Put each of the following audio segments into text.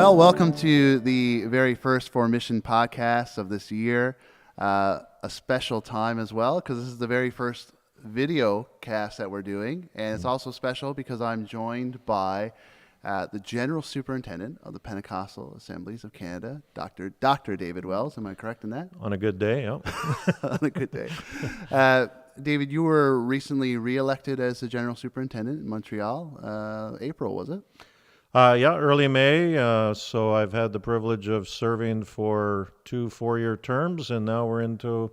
Well, welcome to the very first Formission podcast of this year. A special time as well, because this is the very first video cast that we're doing. And it's also special because I'm joined by the General Superintendent of the Pentecostal Assemblies of Canada, Dr. David Wells. Am I correct in that? On a good day, yeah. On a good day. David, you were recently re-elected as the General Superintendent in Montreal. April, was it? Early May. So I've had the privilege of serving for 2 4-year terms, and now we're into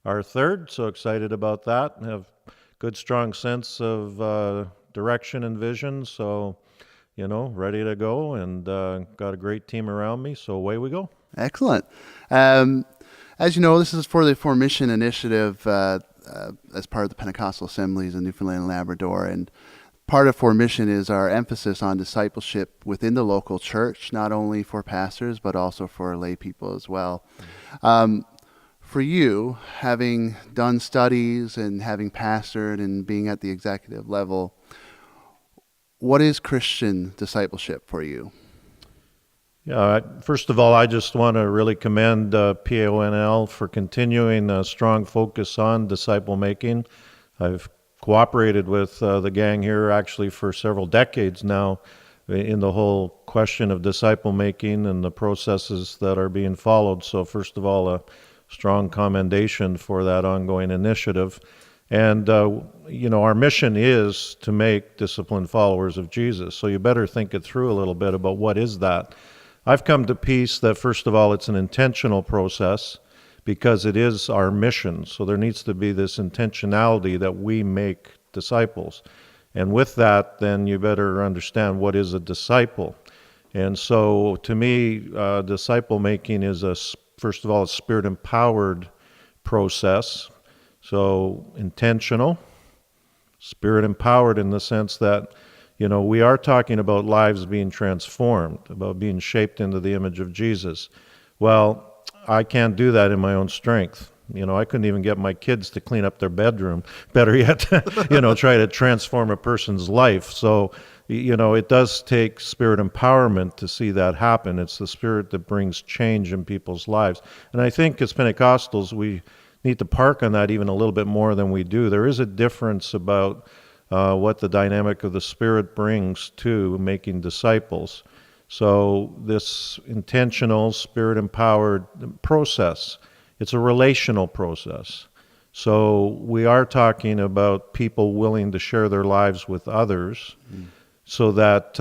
our third. So excited about that. Have good, strong sense of direction and vision. So, ready to go, and got a great team around me. So away we go. Excellent. As you know, this is for the Formission initiative as part of the Pentecostal Assemblies in Newfoundland and Labrador, and part of Formission is our emphasis on discipleship within the local church, not only for pastors, but also for lay people as well. For you, having done studies and having pastored and being at the executive level, what is Christian discipleship for you? Yeah, first of all, I just want to really commend PONL for continuing a strong focus on disciple making. I've cooperated with the gang here actually for several decades now in the whole question of disciple making and the processes that are being followed. So first of all, a strong commendation for that ongoing initiative. And, our mission is to make disciplined followers of Jesus. So you better think it through a little bit about what is that. I've come to peace that first of all, it's an intentional process, because it is our mission. So there needs to be this intentionality that we make disciples. And with that, then you better understand what is a disciple. And so to me, disciple making is first of all, a spirit-empowered process. So intentional, spirit-empowered in the sense that, we are talking about lives being transformed, about being shaped into the image of Jesus. Well, I can't do that in my own strength. I couldn't even get my kids to clean up their bedroom. Better yet, try to transform a person's life. So, it does take spirit empowerment to see that happen. It's the spirit that brings change in people's lives. And I think as Pentecostals, we need to park on that even a little bit more than we do. There is a difference about what the dynamic of the Spirit brings to making disciples. So this intentional, spirit-empowered process, it's a relational process. So we are talking about people willing to share their lives with others so that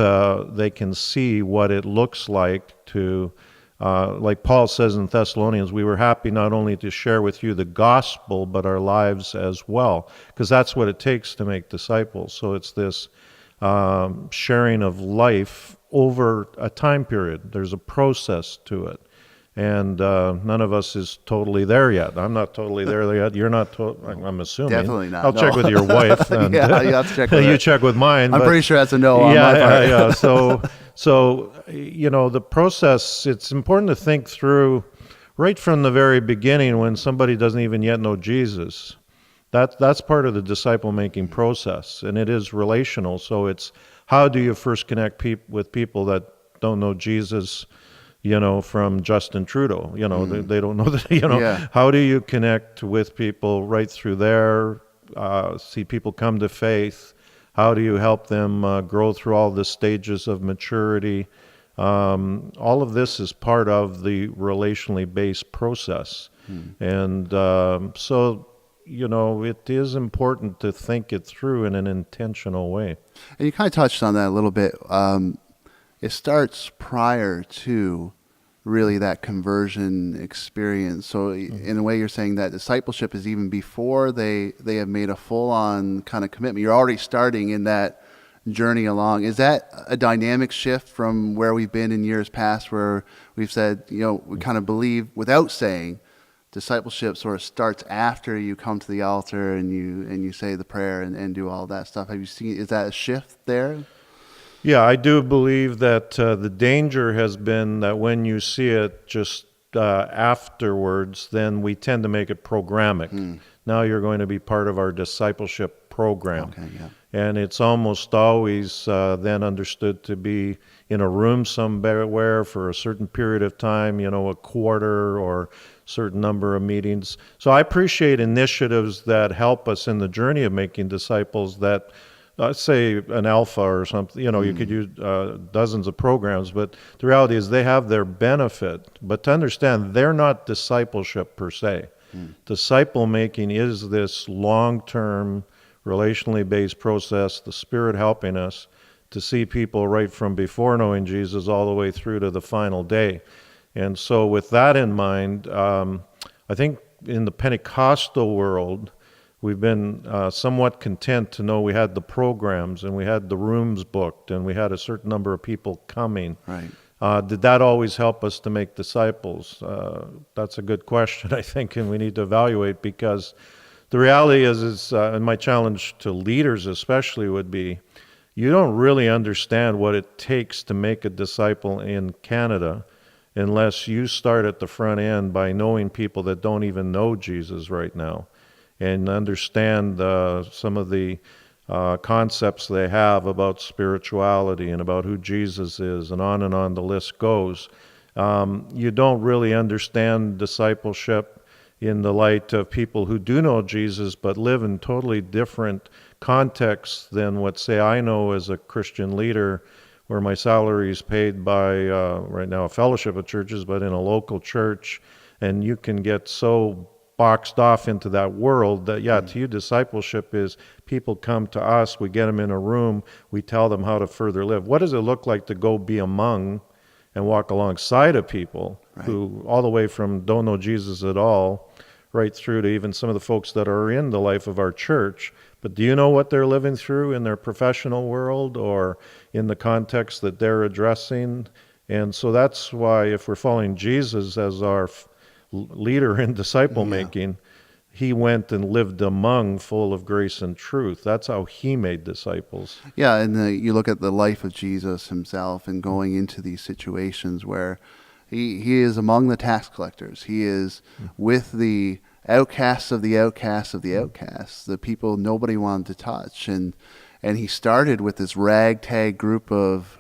they can see what it looks like to, like Paul says in Thessalonians, we were happy not only to share with you the gospel, but our lives as well, because that's what it takes to make disciples. So it's this sharing of life over a time period. There's a process to it. And none of us is totally there yet. I'm not totally there yet. You're not, I'm assuming. Definitely not. I'll check with your wife. And, yeah, you have to check with her. You check with mine. I'm pretty sure that's a no on my part. Yeah. So, the process, it's important to think through right from the very beginning when somebody doesn't even yet know Jesus. That's part of the disciple-making process, and it is relational. So it's how do you first connect with people that don't know Jesus, from Justin Trudeau? They don't know that, Yeah. How do you connect with people right through there, see people come to faith? How do you help them grow through all the stages of maturity? All of this is part of the relationally based process. And so it is important to think it through in an intentional way. And you kind of touched on that a little bit. It starts prior to really that conversion experience. So in a way, you're saying that discipleship is even before they have made a full-on kind of commitment. You're already starting in that journey along. Is that a dynamic shift from where we've been in years past, where we've said, we kind of believe without saying, discipleship sort of starts after you come to the altar and you say the prayer and do all that stuff? Have you seen, is that a shift there? Yeah, I do believe that the danger has been that when you see it just afterwards, then we tend to make it programmatic. Now you're going to be part of our discipleship program. Okay, yeah. and it's almost always then understood to be in a room somewhere for a certain period of time, a quarter or certain number of meetings. So I appreciate initiatives that help us in the journey of making disciples that, say, an alpha or something, you could use dozens of programs, but the reality is they have their benefit. But to understand, they're not discipleship per se. Disciple making is this long-term, relationally based process, the Spirit helping us to see people right from before knowing Jesus all the way through to the final day. And so with that in mind, I think in the Pentecostal world, we've been somewhat content to know we had the programs and we had the rooms booked and we had a certain number of people coming. Right. Did that always help us to make disciples? That's a good question, I think, and we need to evaluate, because the reality is and my challenge to leaders especially would be, you don't really understand what it takes to make a disciple in Canada unless you start at the front end by knowing people that don't even know Jesus right now, and understand some of the concepts they have about spirituality and about who Jesus is, and on the list goes. You don't really understand discipleship in the light of people who do know Jesus but live in totally different contexts than what, say, I know as a Christian leader, where my salary is paid by, right now, a fellowship of churches, but in a local church, and you can get so boxed off into that world that, to you, discipleship is people come to us, we get them in a room, we tell them how to further live. What does it look like to go be among and walk alongside of people who, all the way from don't know Jesus at all, right through to even some of the folks that are in the life of our church, but do you know what they're living through in their professional world or in the context that they're addressing? And so that's why, if we're following Jesus as our leader in disciple making, he went and lived among, full of grace and truth. That's how he made disciples. Yeah, and you look at the life of Jesus himself and going into these situations where he is among the tax collectors. He is with the outcasts of the outcasts of the outcasts, the people nobody wanted to touch. And he started with this ragtag group of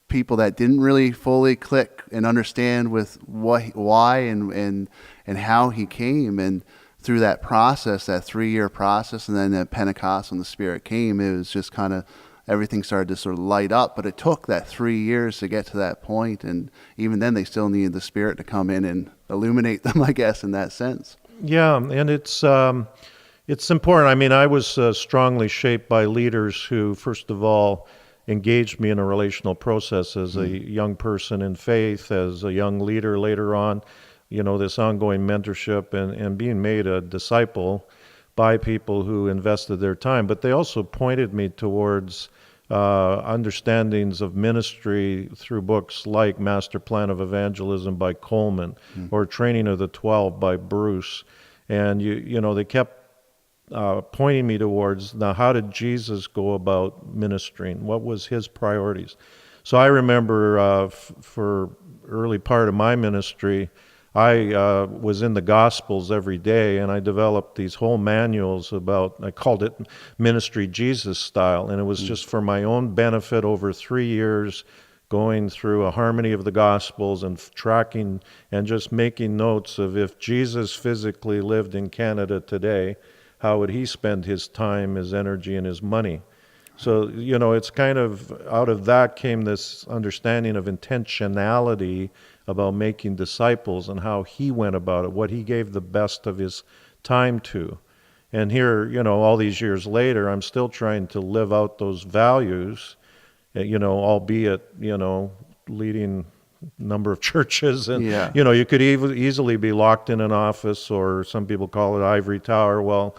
people that didn't really fully click and understand with why and how he came. And through that process, that 3-year process, and then at Pentecost when the Spirit came, it was just kind of everything started to sort of light up. But it took that 3 years to get to that point, and even then they still needed the Spirit to come in and illuminate them, I guess, in that sense. Yeah, and it's important. I mean, I was strongly shaped by leaders who, first of all, engaged me in a relational process as a young person in faith, as a young leader later on, this ongoing mentorship and being made a disciple by people who invested their time. But they also pointed me towards understandings of ministry through books like Master Plan of Evangelism by Coleman or Training of the 12 by Bruce. And, they kept pointing me towards, now, how did Jesus go about ministering? What was his priorities? So I remember for early part of my ministry, I was in the Gospels every day, and I developed these whole manuals I called it Ministry Jesus Style, and it was just for my own benefit over 3 years, going through a harmony of the Gospels and tracking and just making notes of, if Jesus physically lived in Canada today, how would he spend his time, his energy, and his money? So, it's kind of, out of that came this understanding of intentionality about making disciples and how he went about it, what he gave the best of his time to. And here, all these years later, I'm still trying to live out those values, albeit, leading number of churches. And, you could easily be locked in an office, or some people call it ivory tower. Well,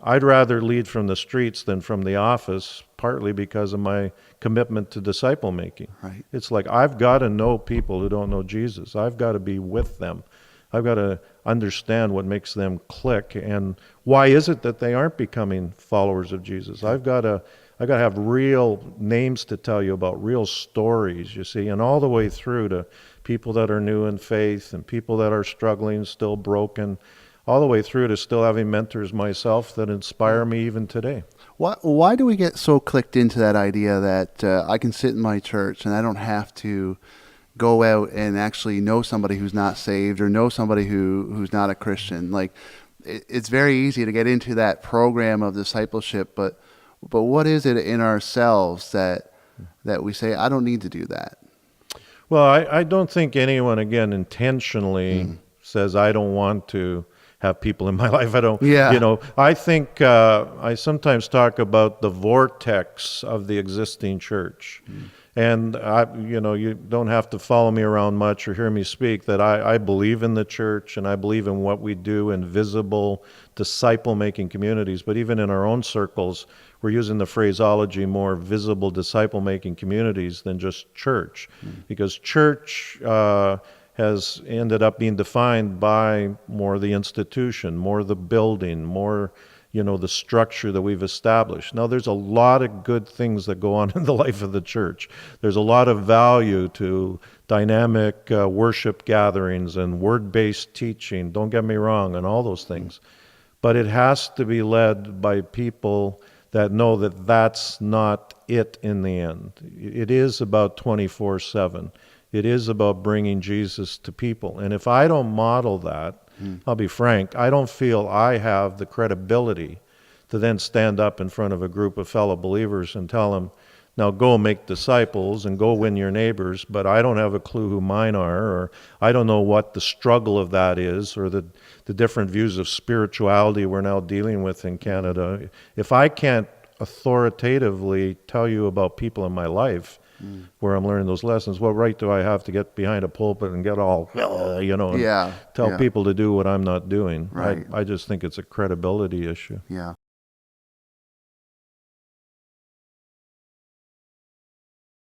I'd rather lead from the streets than from the office, partly because of my commitment to disciple making. Right. It's like, I've got to know people who don't know Jesus. I've got to be with them. I've got to understand what makes them click, and why is it that they aren't becoming followers of Jesus. I've got to have real names to tell you about, real stories, you see, and all the way through to people that are new in faith and people that are struggling, still broken. all the way through to still having mentors myself that inspire me even today. Why do we get so clicked into that idea that I can sit in my church and I don't have to go out and actually know somebody who's not saved or know somebody who's not a Christian? Like, it's very easy to get into that program of discipleship, but what is it in ourselves that we say, I don't need to do that? Well, I don't think anyone, again, intentionally says, I don't want to have people in my life. I don't, Yeah. I think I sometimes talk about the vortex of the existing church. And you don't have to follow me around much or hear me speak that I believe in the church and I believe in what we do in visible disciple-making communities. But even in our own circles, we're using the phraseology more visible disciple-making communities than just church. Because church has ended up being defined by more the institution, more the building, more the structure that we've established. Now, there's a lot of good things that go on in the life of the church. There's a lot of value to dynamic worship gatherings and word-based teaching, don't get me wrong, and all those things. But it has to be led by people that know that that's not it in the end. It is about 24/7. It is about bringing Jesus to people. And if I don't model that, I'll be frank, I don't feel I have the credibility to then stand up in front of a group of fellow believers and tell them, now go make disciples and go win your neighbors, but I don't have a clue who mine are, or I don't know what the struggle of that is, or the different views of spirituality we're now dealing with in Canada. If I can't authoritatively tell you about people in my life, where I'm learning those lessons, what right do I have to get behind a pulpit and get all, and tell people to do what I'm not doing? Right. I just think it's a credibility issue. Yeah.